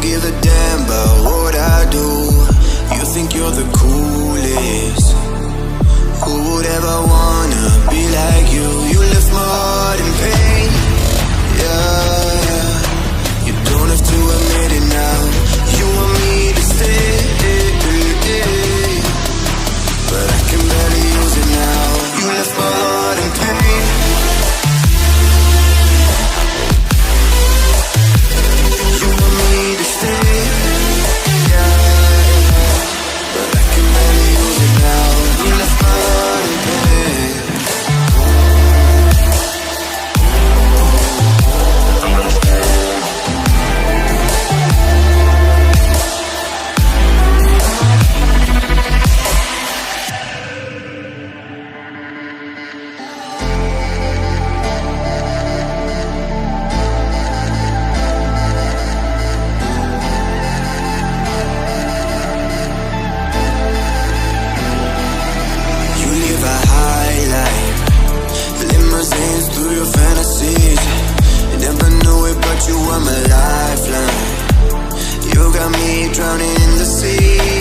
give a damn about what I do. You think you're the coolest. Who would ever wanna be like you? You left my heart in pain. Yeah, you don't have to admit it now. You want me to stay, but I can barely use it now. You left my heart in pain. You want me to stay, yeah, but I can barely use it now. You left my heart in pain. Limousines through your fantasies. You never knew it, but you were my lifeline. You got me drowning in the sea.